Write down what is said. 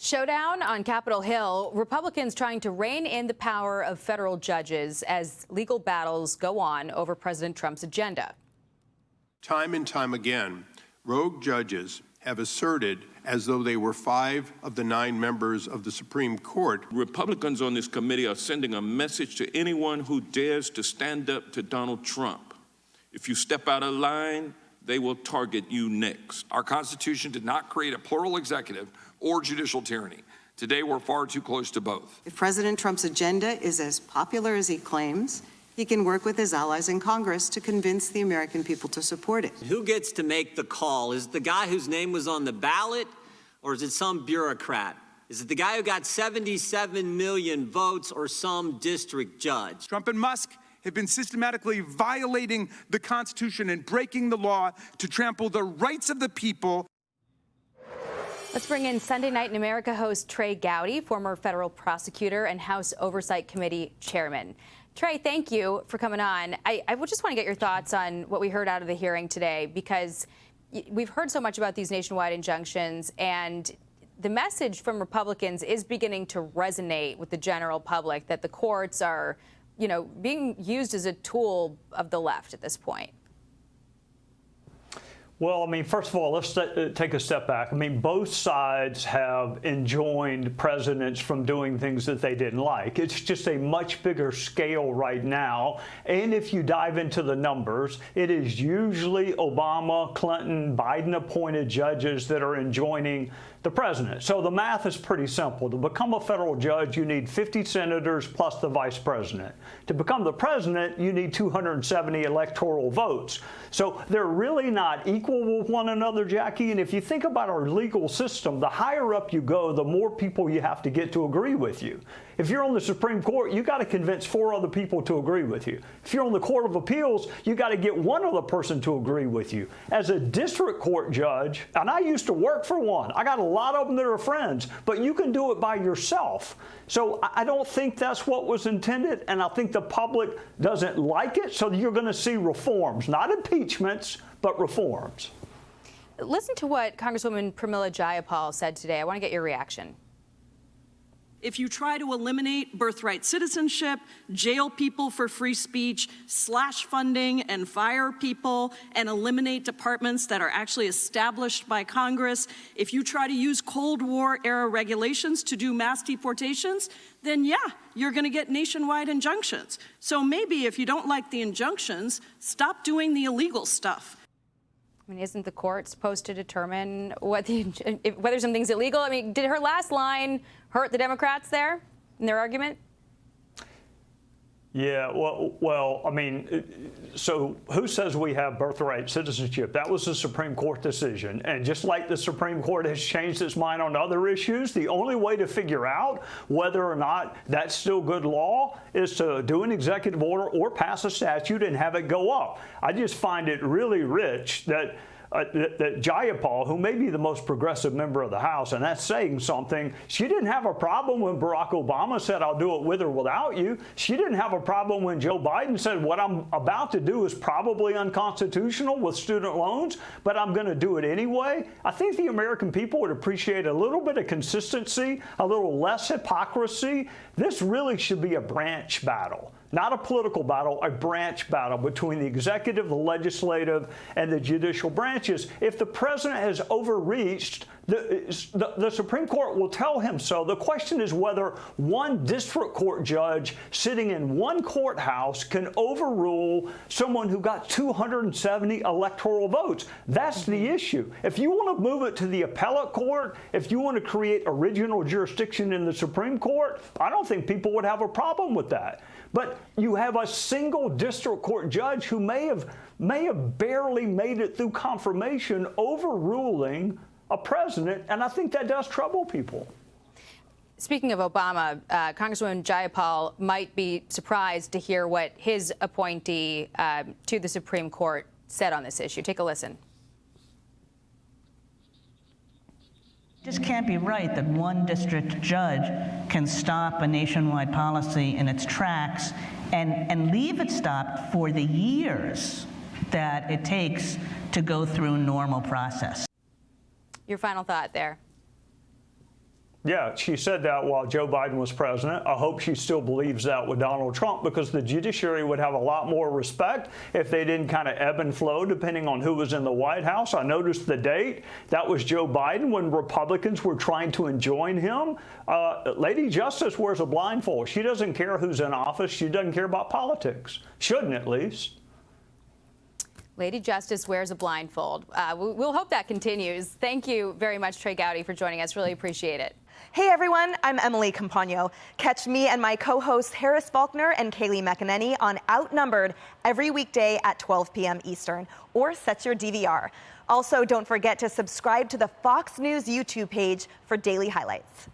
Showdown on Capitol Hill, Republicans trying to rein in the power of federal judges as legal battles go on over President Trump's agenda. Time and time again, rogue judges have asserted as though they were 5 of the 9 members of the Supreme Court. Republicans on this committee are sending a message to anyone who dares to stand up to Donald Trump. If you step out of line, they will target you next. Our Constitution did not create a plural executive or judicial tyranny. Today, we're far too close to both. If President Trump's agenda is as popular as he claims, he can work with his allies in Congress to convince the American people to support it. Who gets to make the call? Is it the guy whose name was on the ballot, or is it some bureaucrat? Is it the guy who got 77 million votes, or some district judge? Trump and Musk have been systematically violating the Constitution and breaking the law to trample the rights of the people. Let's bring in Sunday Night in America host Trey Gowdy, former federal prosecutor and House Oversight Committee chairman. Trey, thank you for coming on. I just want to get your thoughts on what we heard out of the hearing today, because we've heard so much about these nationwide injunctions, and the message from Republicans is beginning to resonate with the general public that the courts are, being used as a tool of the left at this point. Well, I mean, first of all, let's take a step back. I mean, both sides have enjoined presidents from doing things that they didn't like. It's just a much bigger scale right now. And if you dive into the numbers, it is usually Obama, Clinton, Biden-appointed judges that are enjoining the president. So the math is pretty simple. To become a federal judge, you need 50 senators plus the vice president. To become the president, you need 270 electoral votes. So they're really not equal with one another, Jackie. And if you think about our legal system, the higher up you go, the more people you have to get to agree with you. If you're on the Supreme Court, you got to convince 4 other people to agree with you. If you're on the Court of Appeals, you got to get one other person to agree with you. As a district court judge, and I used to work for one, I got a lot of them that are friends, but you can do it by yourself. So I don't think that's what was intended, and I think the public doesn't like it, so you're going to see reforms, not impeachments, but reforms. Listen to what Congresswoman Pramila Jayapal said today. I want to get your reaction. If you try to eliminate birthright citizenship, jail people for free speech, slash funding and fire people, and eliminate departments that are actually established by Congress, if you try to use Cold War era regulations to do mass deportations, then yeah, you're going to get nationwide injunctions. So maybe if you don't like the injunctions, stop doing the illegal stuff. I mean, isn't the court supposed to determine whether something's illegal? I mean, did her last line hurt the Democrats there in their argument? Yeah, well, I mean, so who says we have birthright citizenship? That was a Supreme Court decision. And just like the Supreme Court has changed its mind on other issues, the only way to figure out whether or not that's still good law is to do an executive order or pass a statute and have it go up. I just find it really rich that that Jayapal, who may be the most progressive member of the House, and that's saying something, she didn't have a problem when Barack Obama said, I'll do it with or without you. She didn't have a problem when Joe Biden said, what I'm about to do is probably unconstitutional with student loans, but I'm going to do it anyway. I think the American people would appreciate a little bit of consistency, a little less hypocrisy. This really should be a branch battle. Not a political battle, a branch battle between the executive, the legislative, and the judicial branches. If the president has overreached, the Supreme Court will tell him so. The question is whether one district court judge sitting in one courthouse can overrule someone who got 270 electoral votes. That's the issue. If you want to move it to the appellate court, if you want to create original jurisdiction in the Supreme Court, I don't think people would have a problem with that. But you have a single district court judge who may have barely made it through confirmation overruling a president, and I think that does trouble people. Speaking of Obama, Congresswoman Jayapal might be surprised to hear what his appointee to the Supreme Court said on this issue. Take a listen. It just can't be right that one district judge can stop a nationwide policy in its tracks and leave it stopped for the years that it takes to go through normal process. Your final thought there. Yeah, she said that while Joe Biden was president. I hope she still believes that with Donald Trump, because the judiciary would have a lot more respect if they didn't kind of ebb and flow depending on who was in the White House. I noticed the date. That was Joe Biden when Republicans were trying to enjoin him. Lady Justice wears a blindfold. She doesn't care who's in office. She doesn't care about politics. Shouldn't, at least. Lady Justice wears a blindfold. We'll hope that continues. Thank you very much, Trey Gowdy, for joining us. Really appreciate it. Hey everyone, I'm Emily Campagno. Catch me and my co-hosts Harris Faulkner and Kaylee McEnany on Outnumbered every weekday at 12 p.m. Eastern, or set your DVR. Also, don't forget to subscribe to the Fox News YouTube page for daily highlights.